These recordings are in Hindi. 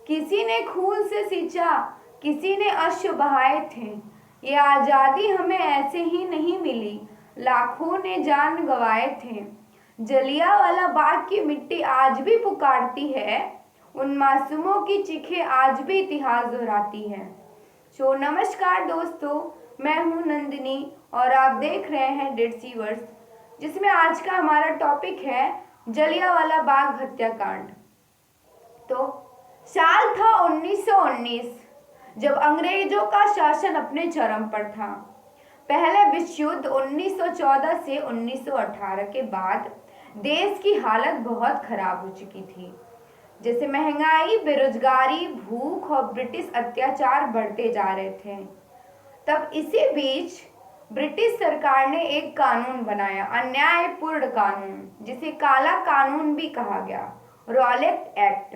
किसी ने खून से सींचा, किसी ने अश्रु बहाए थे। ये आज़ादी हमें ऐसे ही नहीं मिली, लाखों ने जान गंवाए थे। जलियांवाला बाग की मिट्टी आज भी पुकारती है, उन मासूमों की चीखें आज भी इतिहास दोहराती है। सो नमस्कार दोस्तों, मैं हूं नंदिनी और आप देख रहे हैं डिडसीवर्स, जिसमें आज का हमारा टॉपिक है जलियांवाला बाग हत्याकांड। तो साल था 1919, जब अंग्रेजों का शासन अपने चरम पर था। पहले विश्व युद्ध 1914 से 1918 के बाद देश की हालत बहुत खराब हो चुकी थी। जैसे महंगाई, बेरोजगारी, भूख और ब्रिटिश अत्याचार बढ़ते जा रहे थे। तब इसी बीच ब्रिटिश सरकार ने एक कानून बनाया, अन्यायपूर्ण कानून, जिसे काला कानून भी कहा गया, रॉलेट एक्ट।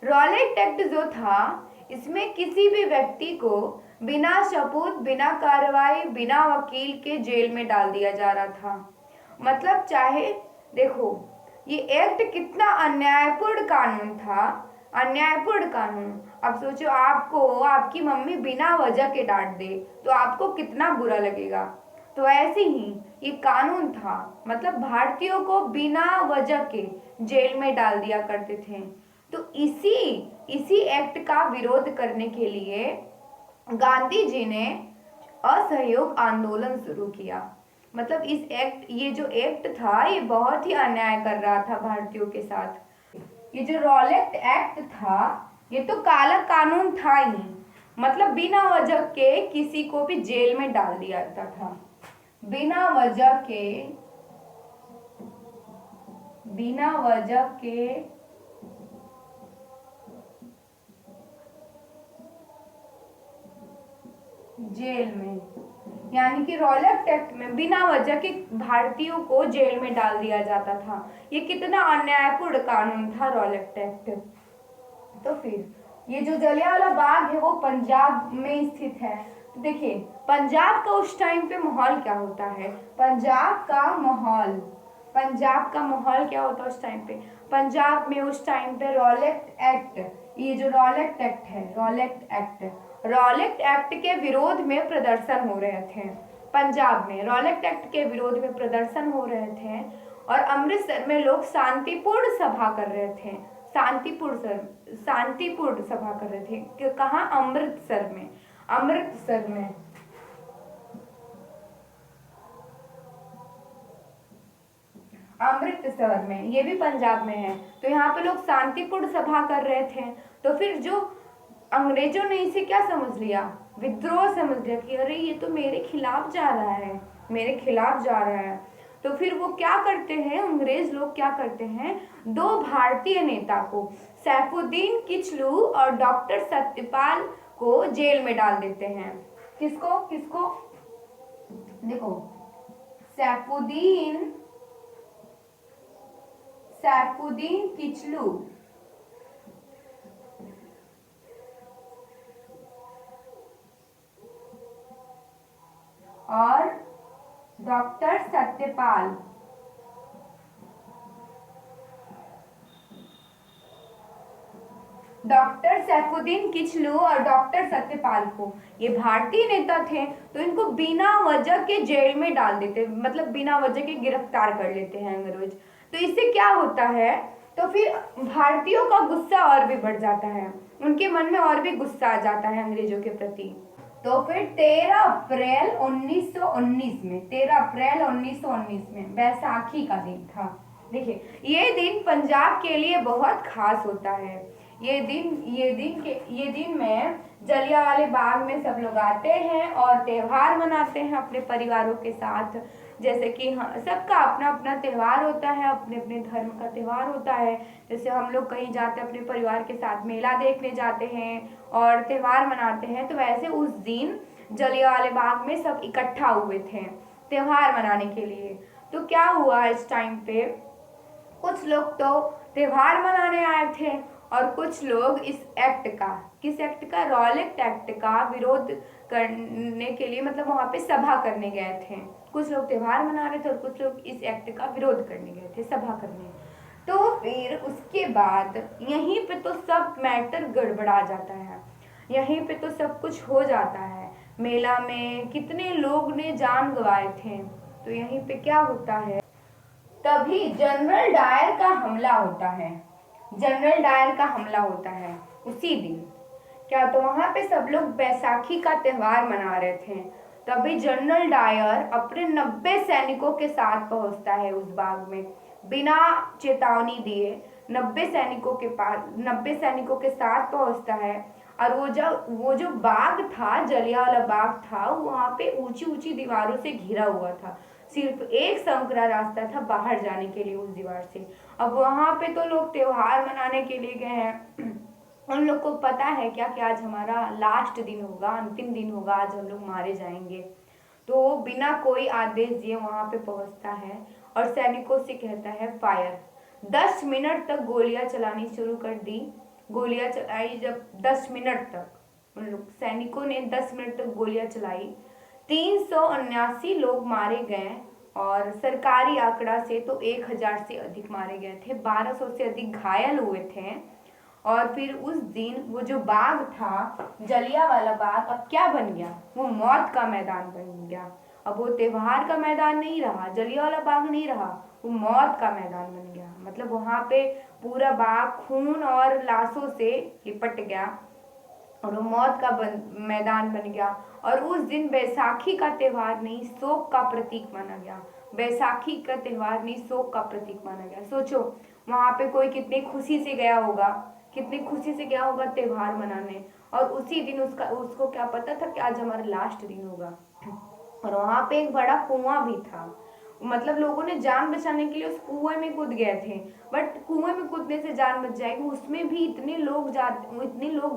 रॉलेट एक्ट जो था, इसमें किसी भी व्यक्ति को बिना सबूत, बिना कार्रवाई, बिना वकील के जेल में डाल दिया जा रहा था। मतलब चाहे देखो ये एक्ट कितना अन्यायपूर्ण कानून था, अन्यायपूर्ण कानून। अब सोचो, आपको आपकी मम्मी बिना वजह के डांट दे तो आपको कितना बुरा लगेगा। तो ऐसे ही ये कानून था, मतलब भारतीयों को बिना वजह के जेल में डाल दिया करते थे। तो इसी एक्ट का विरोध करने के लिए गांधी जी ने असहयोग आंदोलन शुरू किया। मतलब ये जो एक्ट था, ये बहुत ही अन्याय कर रहा था भारतीयों के साथ। ये जो रॉलेट एक्ट था, ये तो काला कानून था ही, मतलब बिना वजह के किसी को भी जेल में डाल दिया जाता था। बिना वजह के जेल में, यानी कि रॉलेट एक्ट में बिना वजह के भारतीयों को जेल में डाल दिया जाता था। ये कितना अन्यायपूर्ण कानून था रॉलेट एक्ट। तो फिर ये जो जलियांवाला बाग है वो पंजाब में स्थित है। तो देखिए, पंजाब का उस टाइम पे माहौल क्या होता है, पंजाब का माहौल क्या होता है उस टाइम पे। पंजाब में उस टाइम पे रॉलेट एक्ट, ये जो रॉलेट एक्ट है, रॉलेट एक्ट के विरोध में प्रदर्शन हो रहे थे। पंजाब में रॉलेट एक्ट के विरोध में प्रदर्शन हो रहे थे और अमृतसर में लोग शांतिपूर्ण सभा कर रहे थे। शांतिपूर्ण सभा कर रहे थे। कहाँ? अमृतसर में। अमृतसर में, ये भी पंजाब में है। तो यहाँ पे लोग शांतिपूर्ण सभा कर रहे थे। तो फिर जो अंग्रेजों ने इसे क्या समझ लिया, विद्रोह समझ लिया कि अरे ये तो मेरे खिलाफ जा रहा है। तो फिर वो क्या करते हैं, अंग्रेज लोग क्या करते हैं, दो भारतीय नेता को, सैफुद्दीन किचलू और डॉक्टर सत्यपाल को जेल में डाल देते हैं। किसको? देखो, सैफुद्दीन किचलू और डॉक्टर सत्यपाल। डॉक्टर सैफुद्दीन किचलू और डॉक्टर सत्यपाल को, ये भारतीय नेता थे, तो इनको बिना वजह के जेल में डाल देते, मतलब बिना वजह के गिरफ्तार कर लेते हैं अंग्रेज। तो इससे क्या होता है, तो फिर भारतीयों का गुस्सा और भी बढ़ जाता है, उनके मन में और भी गुस्सा आ जाता है अंग्रेजों के प्रति। तो फिर 13 अप्रैल 1919 में बैसाखी का दिन था। देखिए, ये दिन पंजाब के लिए बहुत खास होता है। ये दिन में जलियांवाले बाग में सब लोग आते हैं और त्योहार मनाते हैं अपने परिवारों के साथ। जैसे कि सबका अपना अपना त्योहार होता है, अपने अपने धर्म का त्योहार होता है। जैसे हम लोग कहीं जाते हैं अपने परिवार के साथ, मेला देखने जाते हैं और त्योहार मनाते हैं, तो वैसे उस दिन जलियांवाले बाग में सब इकट्ठा हुए थे त्योहार मनाने के लिए। तो क्या हुआ, इस टाइम पे कुछ लोग तो त्योहार मनाने आए थे और कुछ लोग किस एक्ट का, रॉलेट एक्ट का विरोध करने के लिए, मतलब वहां पे सभा करने गए थे। कुछ लोग त्योहार मना रहे थे और कुछ लोग इस एक्ट का विरोध करने गए थे, सभा करने। तो फिर उसके बाद यहीं पे तो सब मैटर गड़बड़ा जाता है, यहीं पे तो सब कुछ हो जाता है। मेला में कितने लोग ने जान गंवाए थे। तो यहीं पे क्या होता है, तभी जनरल डायर का हमला होता है। जनरल डायर का हमला होता है उसी दिन। क्या तो वहां पे सब लोग बैसाखी का त्योहार मना रहे थे। तभी जनरल डायर अपने 90 सैनिकों के साथ पहुंचता है उस बाग में, बिना चेतावनी दिए 90 सैनिकों के साथ पहुंचता है। और वो जो बाग था, जलियांवाला बाग था, वहां पे ऊंची ऊंची दीवारों से घिरा हुआ था। सिर्फ एक संकरा रास्ता था बाहर जाने के लिए उस दीवार से। अब वहां पे तो लोग त्योहार मनाने के लिए गए हैं। उन लोग को पता है क्या कि आज हमारा लास्ट दिन होगा, अंतिम दिन होगा, आज हम लोग मारे जाएंगे। तो वो बिना कोई आदेश दिए वहां पे पहुंचता है और सैनिकों से कहता है फायर। 10 मिनट तक गोलियां चलानी शुरू कर दी। गोलियां चलाई जब 10 मिनट तक, उन लोग सैनिकों ने 10 मिनट तक गोलियां चलाई। 379 लोग मारे गए और सरकारी आंकड़ा से तो 1000 से अधिक मारे गए थे, 1200 से अधिक घायल हुए थे। और फिर उस दिन वो जो बाग था, जलियांवाला बाग, अब क्या बन गया, वो मौत का मैदान बन गया। अब वो त्योहार का मैदान नहीं रहा, जलियांवाला बाग नहीं रहा, वो मौत का मैदान बन गया। मतलब वहां पे पूरा बाग खून और लाशों से लिपट गया और वो मौत का मैदान बन गया। और उस दिन बैसाखी का त्योहार नहीं, शोक का प्रतीक माना गया। बैसाखी का त्योहार नहीं, शोक का प्रतीक माना गया। सोचो वहां पे कोई कितनी खुशी से गया होगा, कितनी खुशी से गया होगा त्योहार मनाने, और उसी दिन उसको क्या पता था कि आज हमारा लास्ट दिन होगा। और वहां पे एक बड़ा कुआं भी था, मतलब लोगों ने जान बचाने के लिए उस कुएं में कूद गए थे। बट कुएं में कूदने से जान बच जाएगी, उसमें भी इतने लोग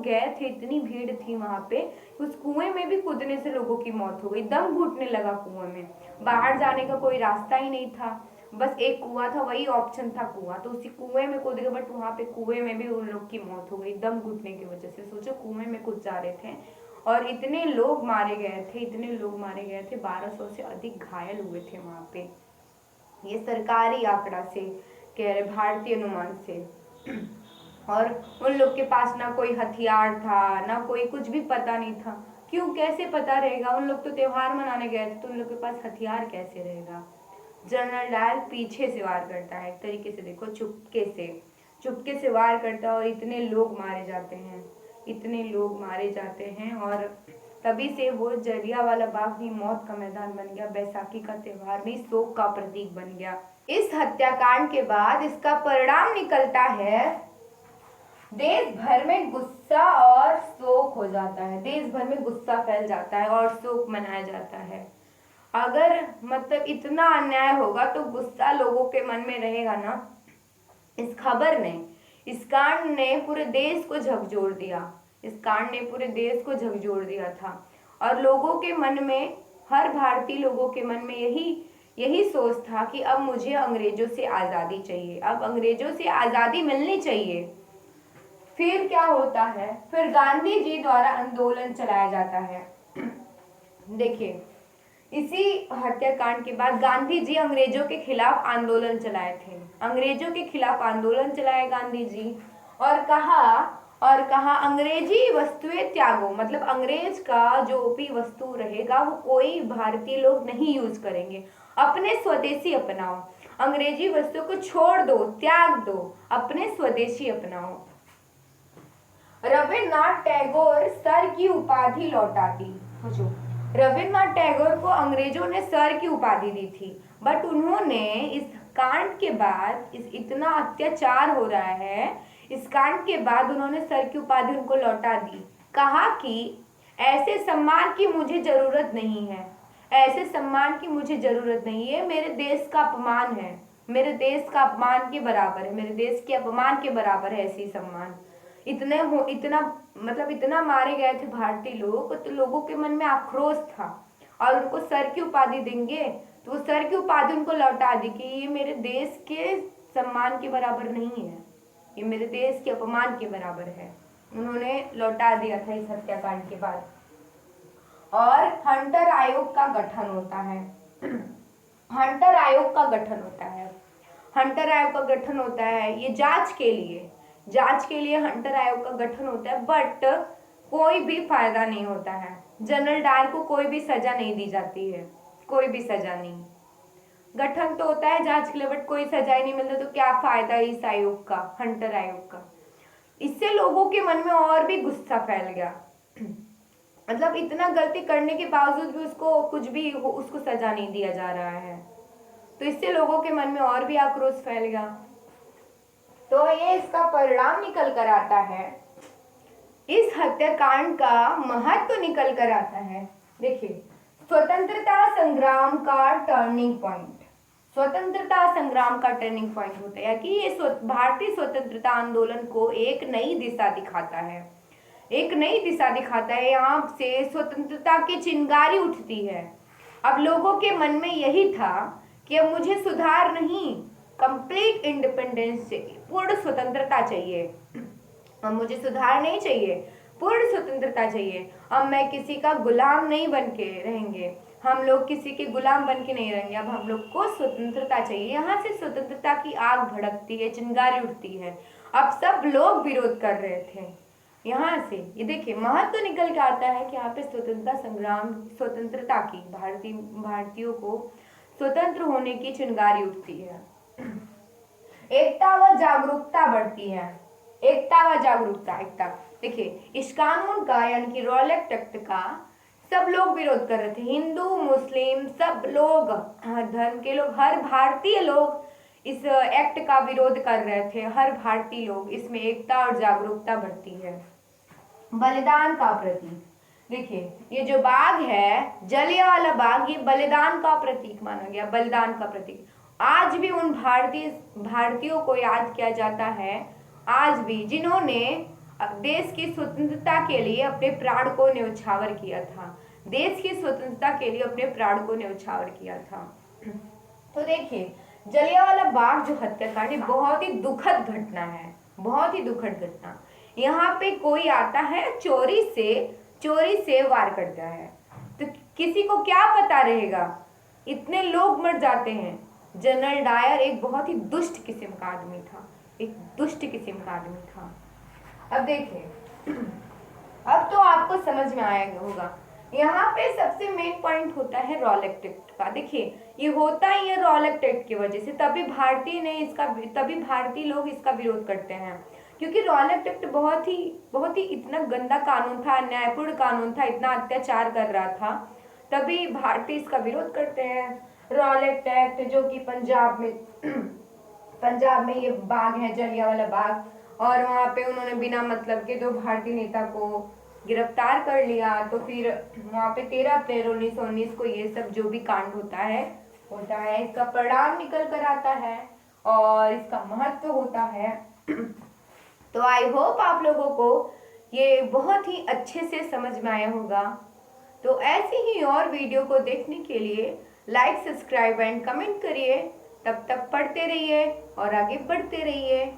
गए थे, इतनी भीड़ थी वहां पे, उस कुएं में भी कूदने से लोगों की मौत हो गई। दम घुटने लगा कुएं में, बाहर जाने का कोई रास्ता ही नहीं था, बस एक कुआं था, वही ऑप्शन था कुआं, तो उसी कुएं में कूद गए। बट वहां पे कुएं में भी उन लोग की मौत हो गई दम घुटने की वजह से। सोचो कुएं में कूद जा रहे थे और इतने लोग मारे गए थे, इतने लोग मारे गए थे, 1200 से अधिक घायल हुए थे वहां पे। ये सरकारी आंकड़ा से कह रहे, भारतीय अनुमान से। और उन लोग के पास ना कोई हथियार था, ना कोई कुछ भी पता नहीं था। क्यों, कैसे पता रहेगा, उन लोग तो त्योहार मनाने गए थे, तो उन लोग के पास हथियार कैसे रहेगा। जनरल डायर पीछे से वार करता है, एक तरीके से देखो चुपके से वार करता है और इतने लोग मारे जाते हैं, इतने लोग मारे जाते हैं। और तभी से वो जलियांवाला बाग भी मौत का मैदान बन गया, बैसाखी का त्योहार नहीं, शोक का प्रतीक बन गया। इस हत्याकांड के बाद इसका परिणाम निकलता है, देश भर में गुस्सा और शोक हो जाता है, देश भर में गुस्सा फैल जाता है और शोक मनाया जाता है। अगर मतलब इतना अन्याय होगा तो गुस्सा लोगों के मन में रहेगा ना। इस खबर ने, इस कांड ने पूरे देश को झकझोर दिया, इस कांड ने पूरे देश को झकझोर दिया था। और लोगों के मन में, हर भारतीय लोगों के मन में यही सोच था कि अब मुझे अंग्रेजों से आज़ादी चाहिए, अब अंग्रेजों से आज़ादी मिलनी चाहिए। फिर क्या होता है, फिर गांधी जी द्वारा आंदोलन चलाया जाता है। देखिए, इसी हत्याकांड के बाद गांधी जी अंग्रेजों के खिलाफ आंदोलन चलाए थे, अंग्रेजों के खिलाफ आंदोलन चलाए गांधी जी। और कहा अंग्रेजी वस्तुएं त्यागो, मतलब अंग्रेज का जो भी वस्तु रहेगा वो कोई भारतीय लोग नहीं यूज करेंगे, अपने स्वदेशी अपनाओ, अंग्रेजी वस्तु को छोड़ दो, त्याग दो, अपने स्वदेशी अपनाओ। रविन्द्रनाथ टैगोर सर की उपाधि लौटा दी। सोचो, रविन्द्रनाथ टैगोर को अंग्रेजों ने सर की उपाधि दी थी, बट उन्होंने इस कांड के बाद, इतना अत्याचार हो रहा है, इस कांड के बाद उन्होंने सर की उपाधि उनको लौटा दी। कहा कि ऐसे सम्मान की मुझे जरूरत नहीं है, ऐसे सम्मान की मुझे जरूरत नहीं है, मेरे देश का अपमान है, मेरे देश का अपमान के बराबर है, मेरे देश के अपमान के बराबर है ऐसी सम्मान। इतना मारे गए थे भारतीय लोग, तो लोगों के मन में आक्रोश था और उनको सर की उपाधि देंगे, तो वो सर की उपाधि उनको लौटा दी कि ये मेरे देश के सम्मान के बराबर नहीं है, ये मेरे देश के अपमान के बराबर है। उन्होंने लौटा दिया था इस हत्याकांड के बाद। और हंटर आयोग का गठन होता है। हंटर आयोग का गठन होता है। हंटर आयोग का गठन होता है, ये जांच के लिए हंटर आयोग का गठन होता है, बट कोई भी फायदा नहीं होता है। जनरल डायर को कोई भी सजा नहीं दी जाती है, कोई भी सजा नहीं। गठन तो होता है जांच के लिए, बट कोई सजा ही नहीं मिलता, तो क्या फायदा इस आयोग का, हंटर आयोग का। इससे लोगों के मन में और भी गुस्सा फैल गया। मतलब इतना गलती करने के बावजूद भी उसको कुछ भी उसको सजा नहीं दिया जा रहा है, तो इससे लोगों के मन में और भी आक्रोश फैल गया। तो ये इसका परिणाम निकल कर आता है, इस हत्याकांड का महत्व निकल कर आता है। देखिए, स्वतंत्रता संग्राम का टर्निंग पॉइंट, स्वतंत्रता संग्राम का टर्निंग पॉइंट होता है कि ये भारतीय स्वतंत्रता आंदोलन को एक नई दिशा दिखाता है, एक नई दिशा दिखाता है। यहाँ से स्वतंत्रता की चिंगारी उठती है। अब लोगों के मन में यही था कि अब मुझे सुधार नहीं, कंप्लीट इंडिपेंडेंस चाहिए, पूर्ण स्वतंत्रता चाहिए। अब मुझे सुधार नहीं चाहिए, पूर्ण स्वतंत्रता चाहिए। अब मैं किसी का गुलाम नहीं बन के रहेंगे, हम लोग किसी के गुलाम बन के नहीं रहेंगे, अब हम लोग को स्वतंत्रता चाहिए। यहाँ से स्वतंत्रता की आग भड़कती है, चिंगारी उठती है। अब सब लोग विरोध कर रहे थे। यहाँ से ये देखिए महत्व निकल के आता है कि यहाँ पे स्वतंत्रता संग्राम, स्वतंत्रता की, भारतीयों को स्वतंत्र होने की चिंगारी उठती है। एकता व जागरूकता बढ़ती है, एकता व जागरूकता, एकता। देखिए, इस कानून का यानी कि रॉलेट एक्ट का सब लोग विरोध कर रहे थे, हिंदू मुस्लिम सब लोग, हर धर्म के लोग, हर भारतीय लोग इस एक्ट का विरोध कर रहे थे, हर भारतीय लोग। इसमें एकता और जागरूकता बढ़ती है। बलिदान का प्रतीक, देखिए ये जो बाग है, जलियांवाला बाग, ये बलिदान का प्रतीक माना गया, बलिदान का प्रतीक। आज भी उन भारतीयों को याद किया जाता है, आज भी, जिन्होंने देश की स्वतंत्रता के लिए अपने प्राण को न्यौछावर किया था, देश की स्वतंत्रता के लिए अपने प्राण को न्यौछावर किया था। तो देखिए, जलियांवाला बाग जो हत्याकांड बहुत ही दुखद घटना है, बहुत ही दुखद घटना। यहाँ पे कोई आता है, चोरी से वार करता है, तो किसी को क्या पता रहेगा, इतने लोग मर जाते हैं। जनरल डायर एक बहुत ही दुष्ट किस्म का आदमी था, एक दुष्ट किस्म का आदमी था। अब देखिए, अब तो आपको समझ में आया होगा। यहाँ पे सबसे मेन पॉइंट होता है रॉलेट एक्ट का। देखिए, ये होता ही है रॉलेट एक्ट की वजह से, तभी भारतीय लोग इसका विरोध करते हैं, क्योंकि रॉलेट एक्ट बहुत ही इतना गंदा कानून था, अन्यायपूर्ण कानून था, इतना अत्याचार कर रहा था, तभी भारतीय इसका विरोध करते हैं। रॉलेट एक्ट जो कि पंजाब में ये बाग है, जलियांवाला बाग, और वहाँ पे उन्होंने बिना मतलब के दो भारतीय नेता को गिरफ्तार कर लिया। तो फिर वहाँ पे 13 अप्रैल 1919 को ये सब जो भी कांड होता है, इसका परिणाम निकल कर आता है और इसका महत्व होता है। तो आई होप आप लोगों को ये बहुत ही अच्छे से समझ में आया होगा। तो ऐसी ही और वीडियो को देखने के लिए लाइक, सब्सक्राइब एंड कमेंट करिए। तब तक पढ़ते रहिए और आगे बढ़ते रहिए।